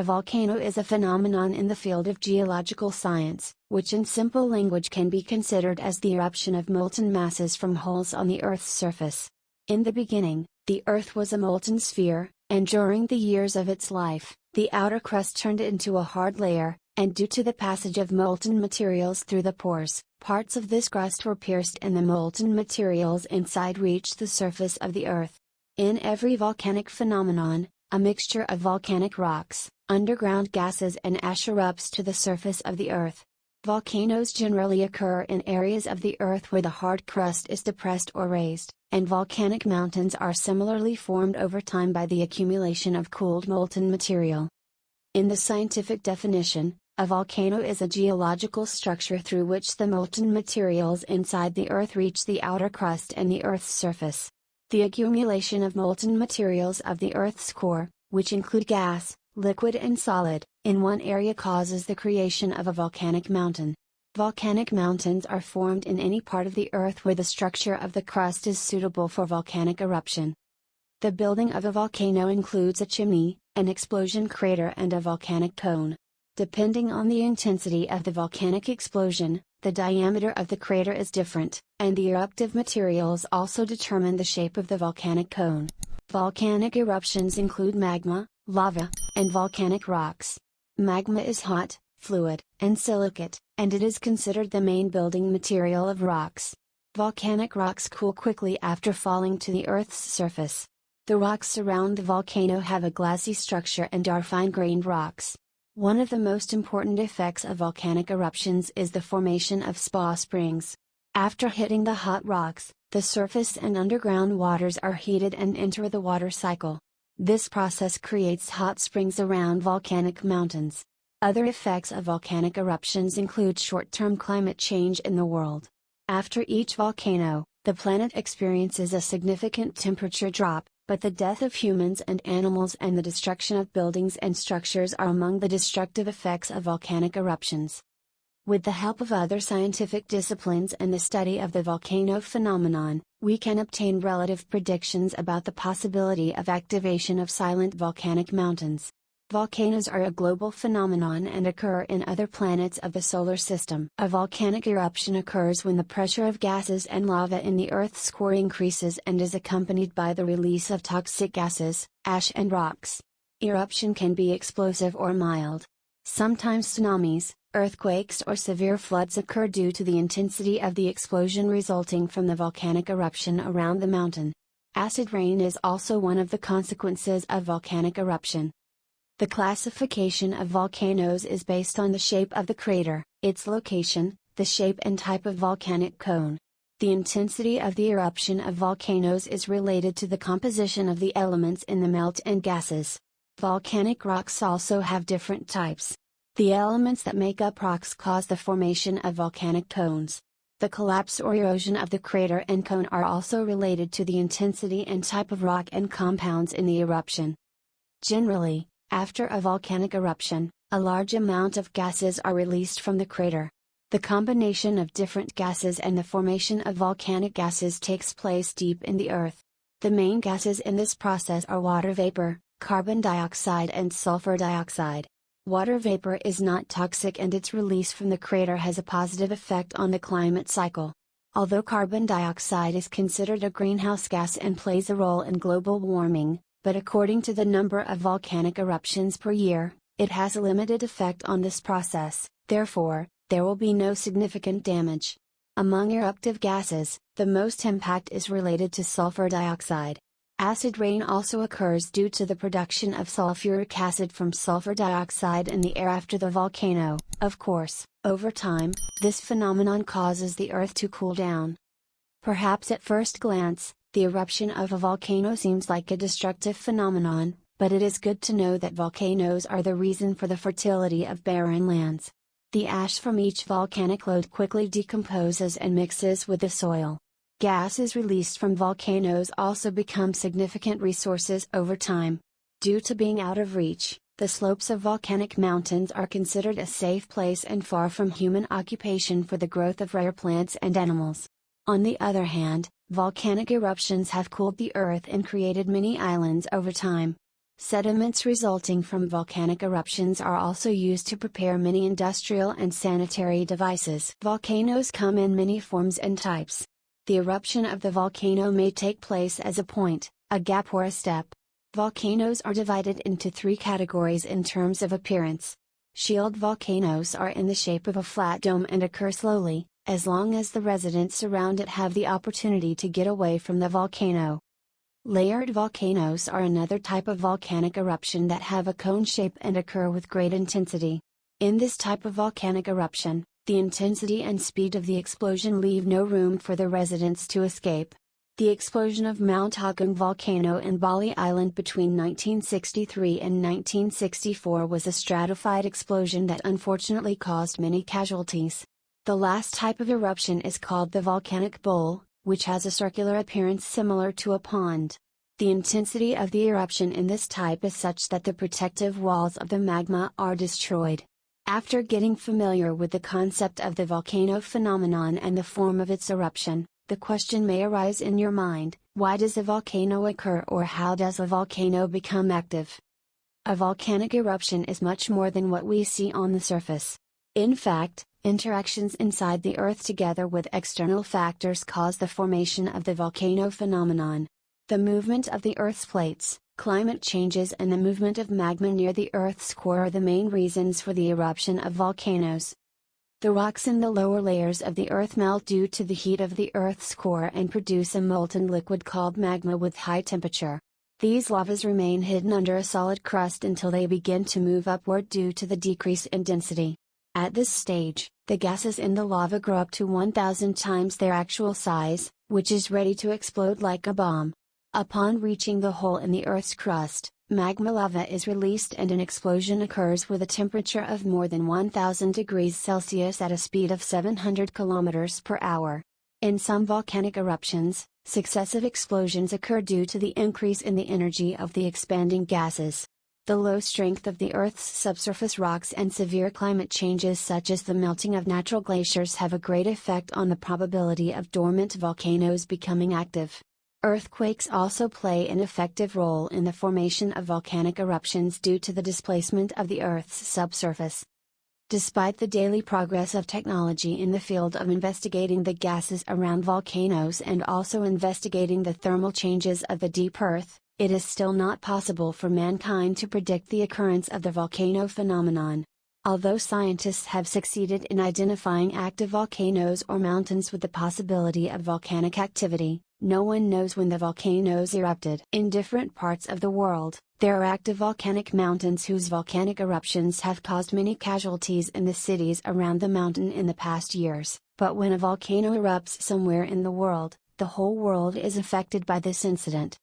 A volcano is a phenomenon in the field of geological science, which in simple language can be considered as the eruption of molten masses from holes on the Earth's surface. In the beginning, the Earth was a molten sphere, and during the years of its life, the outer crust turned into a hard layer, and due to the passage of molten materials through the pores, parts of this crust were pierced and the molten materials inside reached the surface of the Earth. In every volcanic phenomenon, a mixture of volcanic rocks, underground gases and ash erupts to the surface of the Earth. Volcanoes generally occur in areas of the Earth where the hard crust is depressed or raised, and volcanic mountains are similarly formed over time by the accumulation of cooled molten material. In the scientific definition, a volcano is a geological structure through which the molten materials inside the Earth reach the outer crust and the Earth's surface. The accumulation of molten materials of the Earth's core, which include gas, liquid and solid, in one area causes the creation of a volcanic mountain. Volcanic mountains are formed in any part of the Earth where the structure of the crust is suitable for volcanic eruption. The building of a volcano includes a chimney, an explosion crater and a volcanic cone. Depending on the intensity of the volcanic explosion, the diameter of the crater is different, and the eruptive materials also determine the shape of the volcanic cone. Volcanic eruptions include magma, lava, and volcanic rocks. Magma is hot, fluid, and silicate, and it is considered the main building material of rocks. Volcanic rocks cool quickly after falling to the Earth's surface. The rocks around the volcano have a glassy structure and are fine-grained rocks. One of the most important effects of volcanic eruptions is the formation of spa springs. After hitting the hot rocks, the surface and underground waters are heated and enter the water cycle. This process creates hot springs around volcanic mountains. Other effects of volcanic eruptions include short-term climate change in the world. After each volcano, the planet experiences a significant temperature drop, but the death of humans and animals and the destruction of buildings and structures are among the destructive effects of volcanic eruptions. With the help of other scientific disciplines and the study of the volcano phenomenon, we can obtain relative predictions about the possibility of activation of silent volcanic mountains. Volcanoes are a global phenomenon and occur in other planets of the solar system. A volcanic eruption occurs when the pressure of gases and lava in the Earth's core increases and is accompanied by the release of toxic gases, ash and rocks. Eruption can be explosive or mild. Sometimes tsunamis, earthquakes or severe floods occur due to the intensity of the explosion resulting from the volcanic eruption around the mountain. Acid rain is also one of the consequences of volcanic eruption. The classification of volcanoes is based on the shape of the crater, its location, the shape and type of volcanic cone. The intensity of the eruption of volcanoes is related to the composition of the elements in the melt and gases. Volcanic rocks also have different types. The elements that make up rocks cause the formation of volcanic cones. The collapse or erosion of the crater and cone are also related to the intensity and type of rock and compounds in the eruption. Generally, after a volcanic eruption, a large amount of gases are released from the crater. The combination of different gases and the formation of volcanic gases takes place deep in the Earth. The main gases in this process are water vapor, carbon dioxide and sulfur dioxide. Water vapor is not toxic and its release from the crater has a positive effect on the climate cycle. Although carbon dioxide is considered a greenhouse gas and plays a role in global warming, but according to the number of volcanic eruptions per year, it has a limited effect on this process, therefore, there will be no significant damage. Among eruptive gases, the most impact is related to sulfur dioxide. Acid rain also occurs due to the production of sulfuric acid from sulfur dioxide in the air after the volcano. Of course, over time, this phenomenon causes the Earth to cool down. Perhaps at first glance, the eruption of a volcano seems like a destructive phenomenon, but it is good to know that volcanoes are the reason for the fertility of barren lands. The ash from each volcanic load quickly decomposes and mixes with the soil. Gases released from volcanoes also become significant resources over time. Due to being out of reach, the slopes of volcanic mountains are considered a safe place and far from human occupation for the growth of rare plants and animals. On the other hand, volcanic eruptions have cooled the Earth and created many islands over time. Sediments resulting from volcanic eruptions are also used to prepare many industrial and sanitary devices. Volcanoes come in many forms and types. The eruption of the volcano may take place as a point, a gap or a step. Volcanoes are divided into three categories in terms of appearance. Shield volcanoes are in the shape of a flat dome and occur slowly, as long as the residents around it have the opportunity to get away from the volcano. Layered volcanoes are another type of volcanic eruption that have a cone shape and occur with great intensity. In this type of volcanic eruption, the intensity and speed of the explosion leave no room for the residents to escape. The explosion of Mount Agung volcano in Bali Island between 1963 and 1964 was a stratified explosion that unfortunately caused many casualties. The last type of eruption is called the volcanic bowl, which has a circular appearance similar to a pond. The intensity of the eruption in this type is such that the protective walls of the magma are destroyed. After getting familiar with the concept of the volcano phenomenon and the form of its eruption, the question may arise in your mind, why does a volcano occur, or how does a volcano become active? A volcanic eruption is much more than what we see on the surface. In fact, interactions inside the Earth together with external factors cause the formation of the volcano phenomenon. The movement of the Earth's plates, climate changes, and the movement of magma near the Earth's core are the main reasons for the eruption of volcanoes. The rocks in the lower layers of the Earth melt due to the heat of the Earth's core and produce a molten liquid called magma with high temperature. These lavas remain hidden under a solid crust until they begin to move upward due to the decrease in density. At this stage, the gases in the lava grow up to 1,000 times their actual size, which is ready to explode like a bomb. Upon reaching the hole in the Earth's crust, magma lava is released and an explosion occurs with a temperature of more than 1,000 degrees Celsius at a speed of 700 km per hour. In some volcanic eruptions, successive explosions occur due to the increase in the energy of the expanding gases. The low strength of the Earth's subsurface rocks and severe climate changes such as the melting of natural glaciers have a great effect on the probability of dormant volcanoes becoming active. Earthquakes also play an effective role in the formation of volcanic eruptions due to the displacement of the Earth's subsurface. Despite the daily progress of technology in the field of investigating the gases around volcanoes and also investigating the thermal changes of the deep Earth, it is still not possible for mankind to predict the occurrence of the volcano phenomenon. Although scientists have succeeded in identifying active volcanoes or mountains with the possibility of volcanic activity, no one knows when the volcanoes erupted. In different parts of the world, there are active volcanic mountains whose volcanic eruptions have caused many casualties in the cities around the mountain in the past years, but when a volcano erupts somewhere in the world, the whole world is affected by this incident.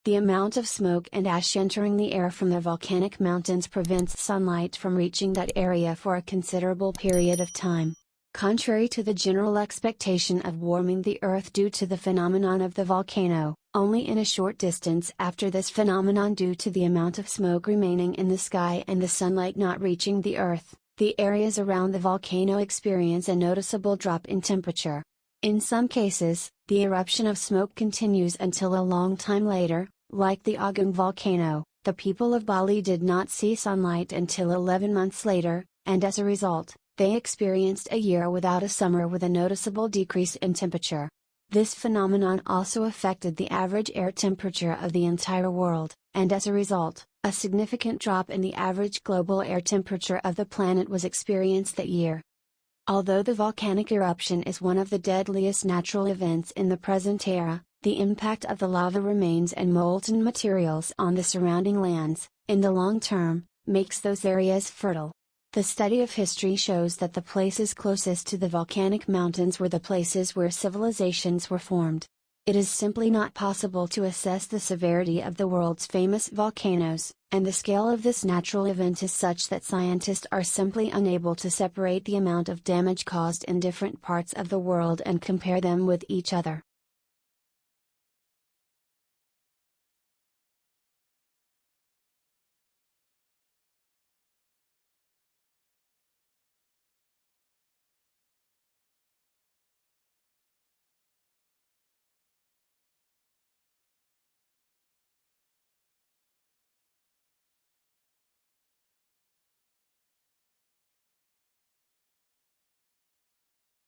The amount of smoke and ash entering the air from the volcanic mountains prevents sunlight from reaching that area for a considerable period of time. Contrary to the general expectation of warming the Earth due to the phenomenon of the volcano, only in a short distance after this phenomenon, due to the amount of smoke remaining in the sky and the sunlight not reaching the Earth, the areas around the volcano experience a noticeable drop in temperature. In some cases, the eruption of smoke continues until a long time later. Like the Agung volcano, the people of Bali did not see sunlight until 11 months later, and as a result, they experienced a year without a summer with a noticeable decrease in temperature. This phenomenon also affected the average air temperature of the entire world, and as a result, a significant drop in the average global air temperature of the planet was experienced that year. Although the volcanic eruption is one of the deadliest natural events in the present era, the impact of the lava remains and molten materials on the surrounding lands, in the long term, makes those areas fertile. The study of history shows that the places closest to the volcanic mountains were the places where civilizations were formed. It is simply not possible to assess the severity of the world's famous volcanoes, and the scale of this natural event is such that scientists are simply unable to separate the amount of damage caused in different parts of the world and compare them with each other.